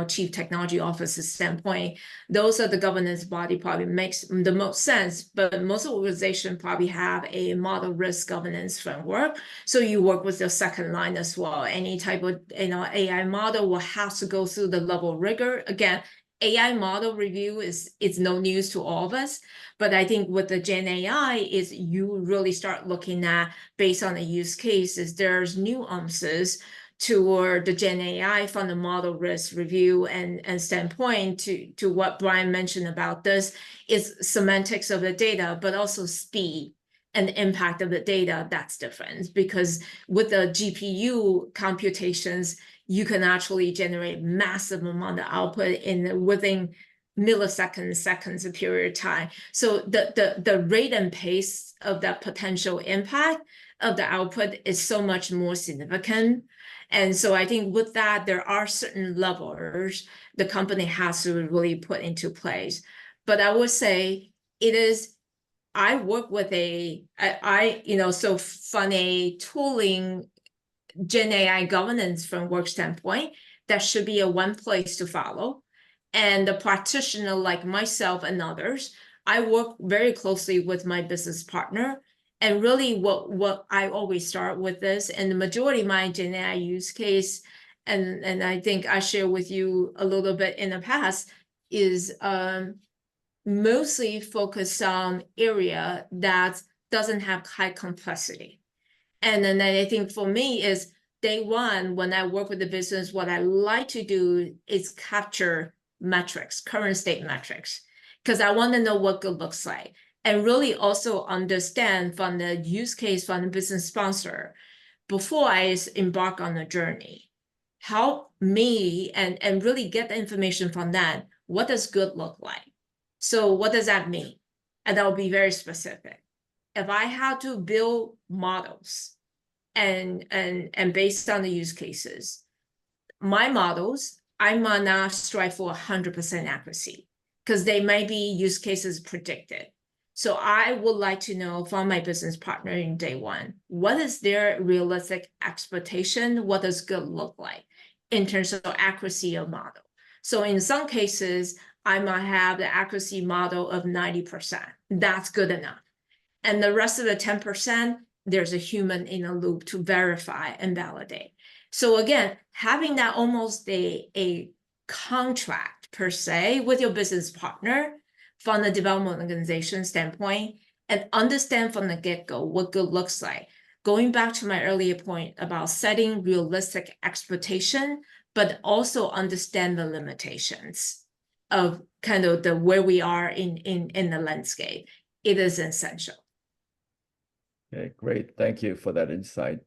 chief technology officer standpoint. Those are the governance body probably makes the most sense, but most organizations probably have a model risk governance framework. So you work with your second line as well. Any type of AI model will have to go through the level of rigor. Again, AI model review is no news to all of us, but I think with the Gen AI is you really start looking at, based on the use cases, there's nuances toward the Gen AI from the model risk review and standpoint to what Brian mentioned about this is semantics of the data, but also speed and the impact of the data. That's different, because with the GPU computations, you can actually generate massive amount of output within milliseconds, seconds of period of time. So the rate and pace of that potential impact of the output is so much more significant. And so I think with that, there are certain levels the company has to really put into place. But I would say it is I work with so from a tooling Gen AI governance framework standpoint, that should be a one place to follow. And the practitioner like myself and others, I work very closely with my business partner. And really what I always start with this, and the majority of my Gen AI use case, and I think I share with you a little bit in the past, is mostly focused on area that doesn't have high complexity. And then I think for me is day one, when I work with the business, what I like to do is capture metrics, current state metrics, because I want to know what good looks like. And really also understand from the use case from the business sponsor, before I embark on the journey, help me and really get the information from that. What does good look like? So what does that mean? And that will be very specific. If I had to build models and based on the use cases, my models, I might not strive for 100% accuracy because they may be use cases predicted. So I would like to know from my business partner in day one, what is their realistic expectation? What does good look like in terms of accuracy of model? So in some cases, I might have the accuracy model of 90%. That's good enough. And the rest of the 10%, there's a human in a loop to verify and validate. So again, having that almost a contract per se with your business partner from the development organization standpoint, and understand from the get-go what good looks like. Going back to my earlier point about setting realistic expectation, but also understand the limitations of kind of the where we are in the landscape. It is essential. Okay, great. Thank you for that insight.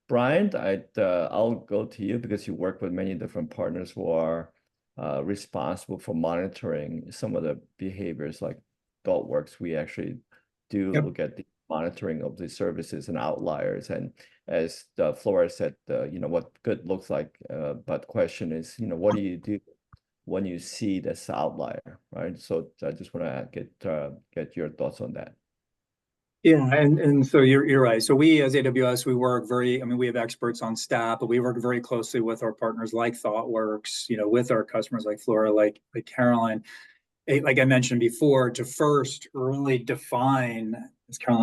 Brian, I'll go to you because you work with many different partners who are responsible for monitoring some of the behaviors like Thoughtworks. We actually do look at the monitoring of the services and outliers. And as Flora said, what good looks like. But question is, what do you do when you see this outlier, right? So I just want to get your thoughts on that. Yeah, and so you're right. So we as AWS, we work we have experts on staff, but we work very closely with our partners like Thoughtworks, with our customers like Flora, like Caroline. Like I mentioned before, to first really define,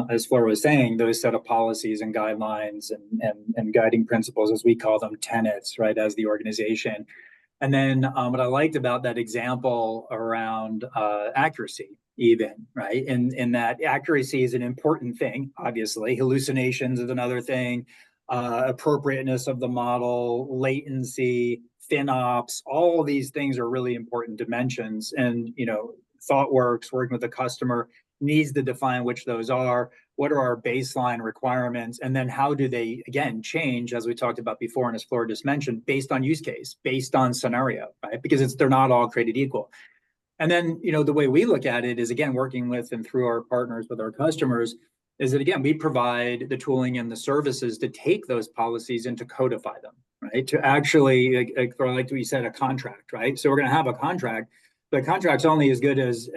as Flora was saying, those set of policies and guidelines and guiding principles, as we call them, tenets, right, as the organization. And then what I liked about that example around accuracy, even, right? In that accuracy is an important thing, obviously. Hallucinations is another thing, appropriateness of the model, latency, FinOps, all of these things are really important dimensions. And, Thoughtworks, working with the customer, needs to define which those are, what are our baseline requirements, and then how do they, again, change, as we talked about before and as Flora just mentioned, based on use case, based on scenario, right? Because they're not all created equal. And then, the way we look at it is, again, working with and through our partners with our customers, is that, again, we provide the tooling and the services to take those policies and to codify them, right? To actually, like we said, a contract, right? So we're going to have a contract. The contract's only as good as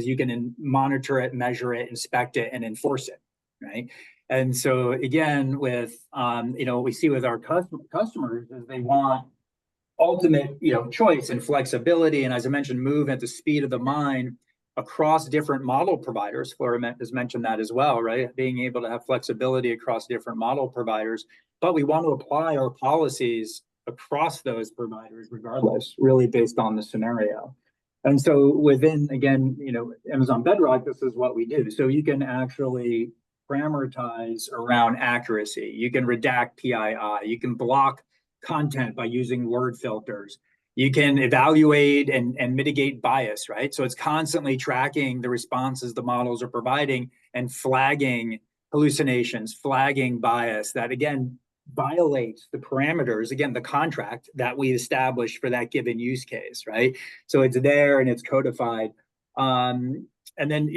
you can monitor it, measure it, inspect it, and enforce it, right? And so again, with what we see with our customers is they want ultimate choice and flexibility, and as I mentioned, move at the speed of the mind across different model providers. Flora has mentioned that as well, right? Being able to have flexibility across different model providers, but we want to apply our policies across those providers regardless, really based on the scenario. And so within, again, Amazon Bedrock, this is what we do. So you can actually parameterize around accuracy. You can redact PII. You can block content by using word filters. You can evaluate and mitigate bias, right? So it's constantly tracking the responses the models are providing and flagging hallucinations, flagging bias that, again, violates the parameters, again, the contract that we established for that given use case, right? So it's there and it's codified. And then,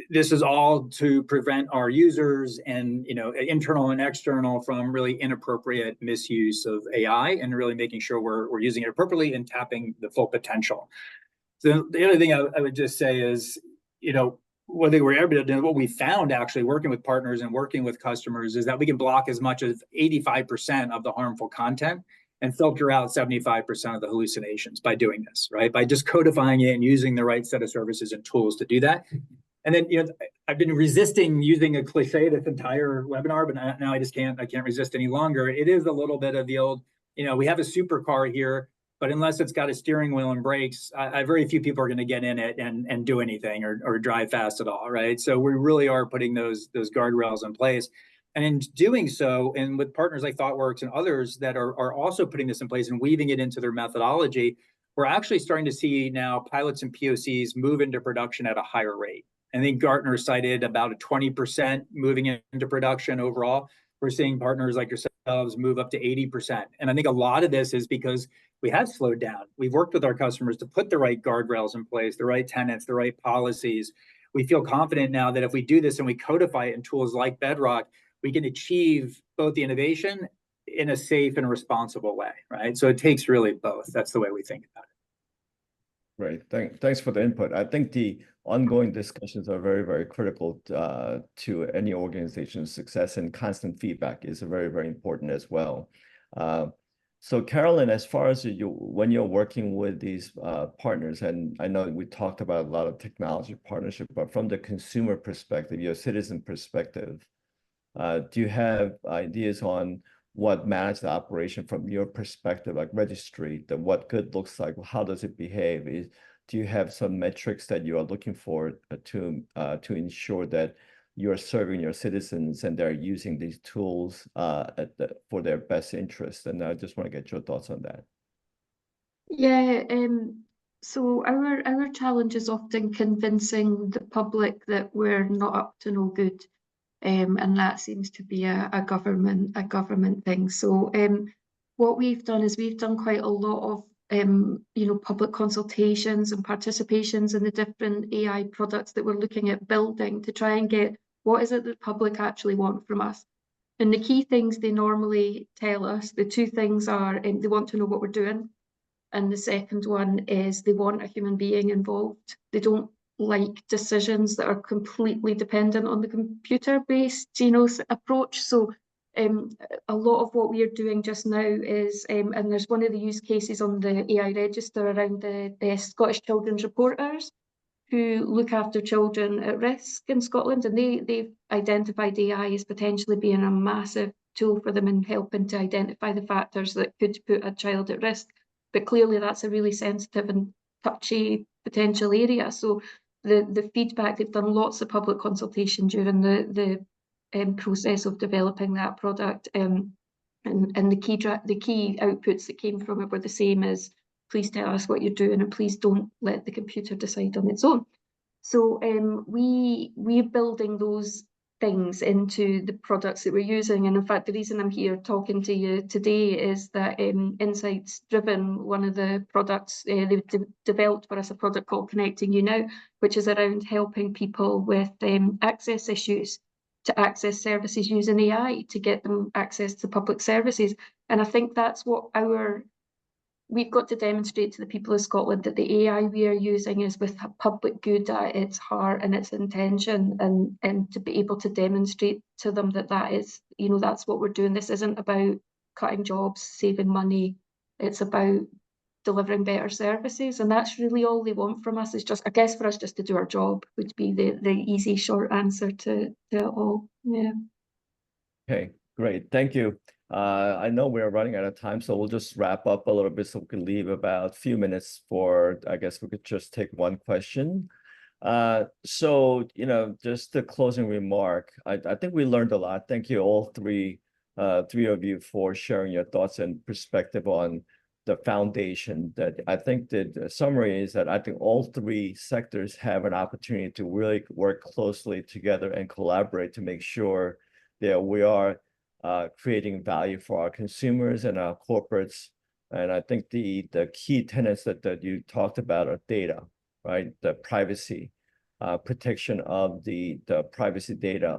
this is all to prevent our users and, internal and external from really inappropriate misuse of AI and really making sure we're using it appropriately and tapping the full potential. So the other thing I would just say is, what they were able to do, what we found actually working with partners and working with customers is that we can block as much as 85% of the harmful content and filter out 75% of the hallucinations by doing this, right? By just codifying it and using the right set of services and tools to do that. And then, I've been resisting using a cliche this entire webinar, but now I can't resist any longer. It is a little bit of the old, we have a supercar here, but unless it's got a steering wheel and brakes, very few people are going to get in it and do anything or drive fast at all, right? So we really are putting those guardrails in place. And in doing so, and with partners like Thoughtworks and others that are also putting this in place and weaving it into their methodology, we're actually starting to see now pilots and POCs move into production at a higher rate. I think Gartner cited about a 20% moving into production overall. We're seeing partners like yourselves move up to 80%. And I think a lot of this is because we have slowed down. We've worked with our customers to put the right guardrails in place, the right tenets, the right policies. We feel confident now that if we do this and we codify it in tools like Bedrock, we can achieve both the innovation in a safe and responsible way, right? So it takes really both. That's the way we think about it. Great. Thanks for the input. I think the ongoing discussions are very, very critical to any organization's success, and constant feedback is very, very important as well. So Carolyn, as far as when you're working with these partners, and I know we talked about a lot of technology partnership, but from the consumer perspective, your citizen perspective, do you have ideas on what manage the operation from your perspective, like registry, what good looks like? How does it behave? Do you have some metrics that you are looking for to ensure that you're serving your citizens and they're using these tools for their best interest? And I just want to get your thoughts on that. Yeah, so our challenge is often convincing the public that we're not up to no good. And that seems to be a government thing. So what we've done is we've done quite a lot of public consultations and participations in the different AI products that we're looking at building to try and get what is it that the public actually want from us. And the key things they normally tell us, the two things are they want to know what we're doing, and the second one is they want a human being involved. They don't like decisions that are completely dependent on the computer-based, approach. So a lot of what we are doing just now is, and there's one of the use cases on the AI register around the Scottish Children's Reporters, who look after children at risk in Scotland, and they've identified AI as potentially being a massive tool for them in helping to identify the factors that could put a child at risk. But clearly that's a really sensitive and touchy potential area. So the feedback, they've done lots of public consultation during the process of developing that product, and the key outputs that came from it were the same as, please tell us what you're doing and please don't let the computer decide on its own. So we're building those things into the products that we're using. And in fact, the reason I'm here talking to you today is that Insights Driven, one of the products they've developed for us, a product called Connecting You Now, which is around helping people with access issues to access services using AI to get them access to public services. And I think that's what we've got to demonstrate to the people of Scotland, that the AI we are using is with public good at its heart and its intention, and to be able to demonstrate to them that is, that's what we're doing. This isn't about cutting jobs, saving money. It's about delivering better services. And that's really all they want from us, is just, I guess, for us just to do our job would be the easy, short answer to it all. Yeah. Okay, great. Thank you. I know we're running out of time, so we'll just wrap up a little bit so we can leave about a few minutes for, I guess we could just take one question. So, just the closing remark, I think we learned a lot. Thank you all three of you for sharing your thoughts and perspective on the foundation. That I think the summary is that I think all three sectors have an opportunity to really work closely together and collaborate to make sure that we are creating value for our consumers and our corporates. And I think the key tenets that you talked about are data, right? The privacy, protection of the privacy data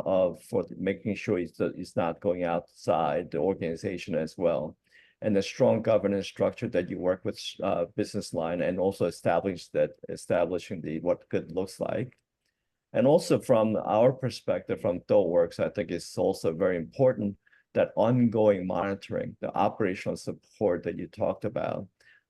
for making sure it's not going outside the organization as well. And the strong governance structure that you work with business line, and also establishing what good looks like. And also from our perspective, from Thoughtworks, I think it's also very important that ongoing monitoring, the operational support that you talked about,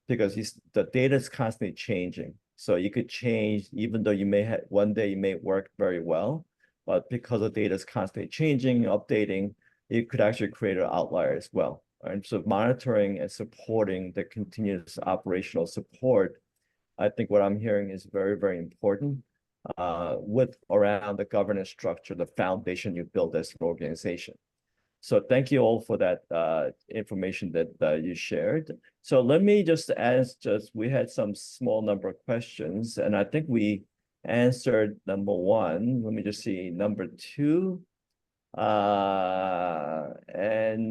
because the data is constantly changing. So you could change, even though you may have one day you may work very well, but because the data is constantly changing, updating, it could actually create an outlier as well. And so monitoring and supporting the continuous operational support, I think what I'm hearing is very, very important with around the governance structure, the foundation you build as an organization. So thank you all for that information that you shared. So let me just ask, we had some small number of questions, and I think we answered number one. Let me just see, number two. And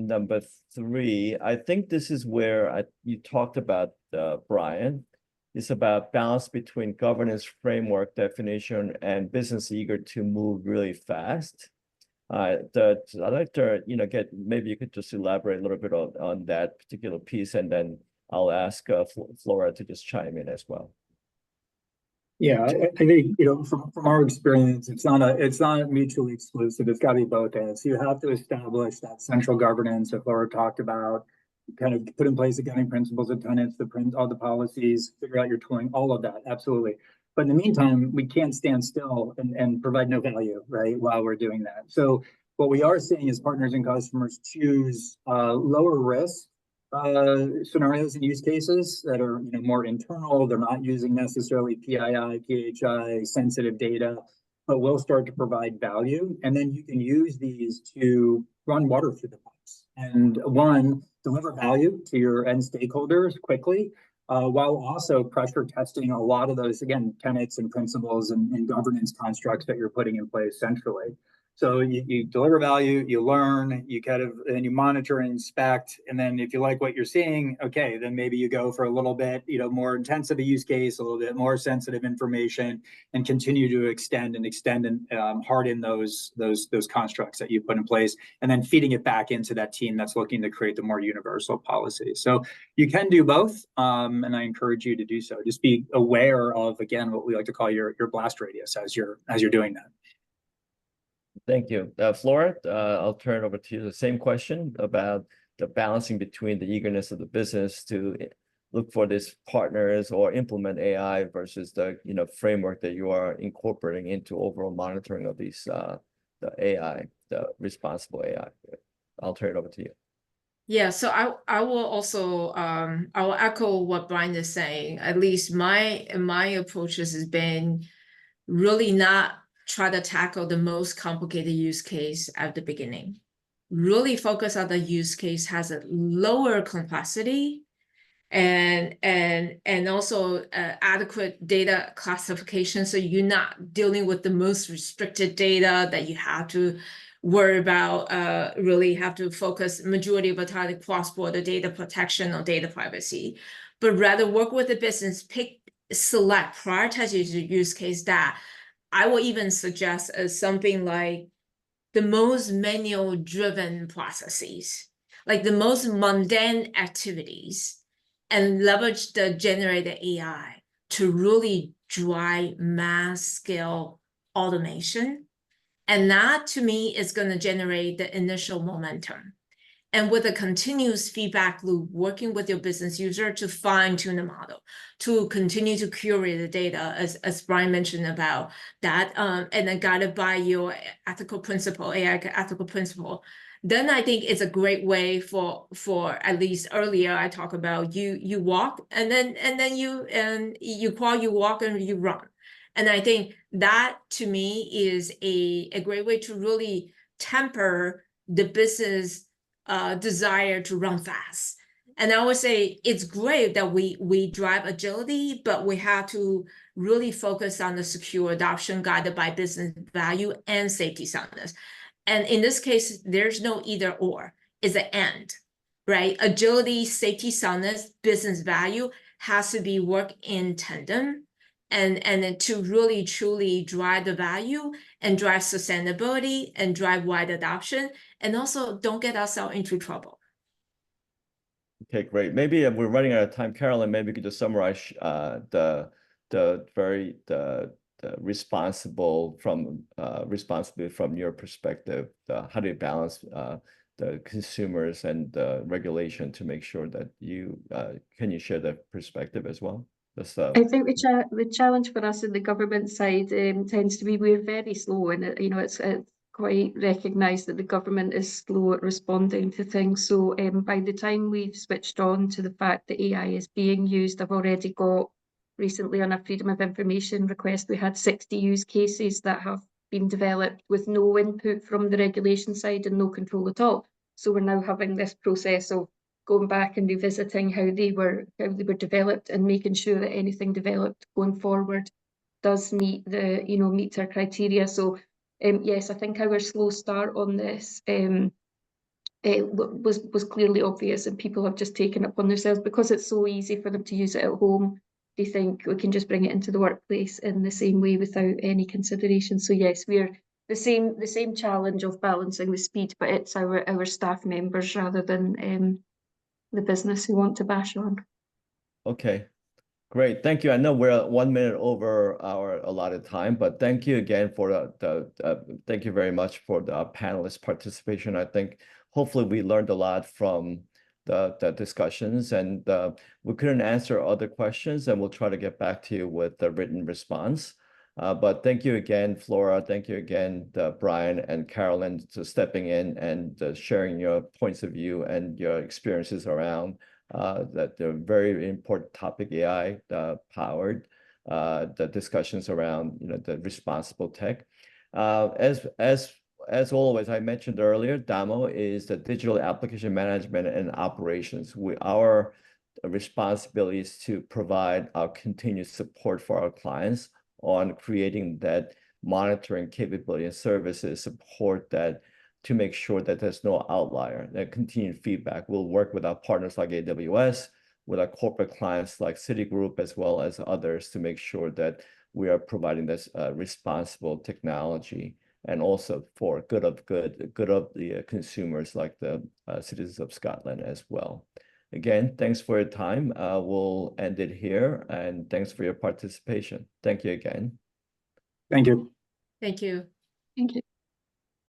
number three, I think this is where you talked about, Brian. It's about balance between governance framework definition and business eager to move really fast. I'd like to, maybe you could just elaborate a little bit on that particular piece, and then I'll ask Flora to just chime in as well. Yeah, I think, from our experience, it's not mutually exclusive. It's got to be both ends. You have to establish that central governance that Flora talked about, kind of put in place the guiding principles of tenants, all the policies, figure out your tooling, all of that, absolutely. But in the meantime, we can't stand still and provide no value, right, while we're doing that. So what we are seeing is partners and customers choose lower risk scenarios and use cases that are more internal. They're not using necessarily PII, PHI, sensitive data, but will start to provide value. And then you can use these to run water through the pipes and deliver value to your end stakeholders quickly, while also pressure testing a lot of those, again, tenets and principles and governance constructs that you're putting in place centrally. So you deliver value, you learn, and you monitor and inspect. And then if you like what you're seeing, okay, then maybe you go for a little bit, more intensive a use case, a little bit more sensitive information, and continue to extend and harden those constructs that you put in place, and then feeding it back into that team that's looking to create the more universal policy. So you can do both, and I encourage you to do so. Just be aware of, again, what we like to call your blast radius as you're doing that. Thank you. Flora, I'll turn it over to you. The same question about the balancing between the eagerness of the business to look for these partners or implement AI versus the framework that you are incorporating into overall monitoring of these the AI, the responsible AI. I'll turn it over to you. Yeah, so I will also I will echo what Brian is saying. At least my approach has been really not try to tackle the most complicated use case at the beginning. Really focus on the use case has a lower complexity and also adequate data classification. So you're not dealing with the most restricted data that you have to worry about, really have to focus majority of the time cross-border data protection or data privacy, but rather work with the business, select, prioritize your use case that I will even suggest as something like the most manual driven processes, like the most mundane activities, and leverage the generated AI to really drive mass scale automation. And that to me is going to generate the initial momentum. And with a continuous feedback loop, working with your business user to fine tune the model, to continue to curate the data, as Brian mentioned about that, and then guided by your ethical principle, AI ethical principle, then I think it's a great way for at least earlier I talk about you walk and then you crawl, you walk, and you run. And I think that to me is a great way to really temper the business desire to run fast. And I would say it's great that we drive agility, but we have to really focus on the secure adoption guided by business value and safety soundness. And in this case, there's no either or, it's an and, right? Agility, safety soundness, business value has to be work in tandem. And then to really truly drive the value and drive sustainability and drive wide adoption, and also don't get ourselves into trouble. Okay, great. Maybe we're running out of time. Carolyn, maybe you could just summarize the responsibly from your perspective, how do you balance the consumers and the regulation to make sure that can you share that perspective as well? I think the challenge for us in the government side tends to be we're very slow, and it's quite recognised that the government is slow at responding to things. So by the time we've switched on to the fact that AI is being used, I've already got recently on a freedom of information request, we had 60 use cases that have been developed with no input from the regulation side and no control at all. So we're now having this process of going back and revisiting how they were developed and making sure that anything developed going forward does meet our criteria. So yes, I think our slow start on this was clearly obvious, and people have just taken it upon themselves because it's so easy for them to use it at home. They think we can just bring it into the workplace in the same way without any consideration. So yes, we're the same challenge of balancing the speed, but it's our staff members rather than the business who want to bash on. Okay, great. Thank you. I know we're 1 minute over our allotted time, but thank you again for thank you very much for the panelist participation. I think hopefully we learned a lot from the discussions, and we couldn't answer other questions, and we'll try to get back to you with the written response. But thank you again, Flora. Thank you again, Brian and Carolyn, for stepping in and sharing your points of view and your experiences around that the very important topic, AI powered, the discussions around the responsible tech. As always, I mentioned earlier, DAMO is the digital application management and operations. Our responsibility is to provide our continued support for our clients on creating that monitoring capability and services support that to make sure that there's no outlier, that continued feedback. We'll work with our partners like AWS, with our corporate clients like Citigroup, as well as others, to make sure that we are providing this responsible technology, and also for good of the consumers like the citizens of Scotland as well. Again, thanks for your time. We'll end it here, and thanks for your participation. Thank you again. Thank you. Thank you. Thank you.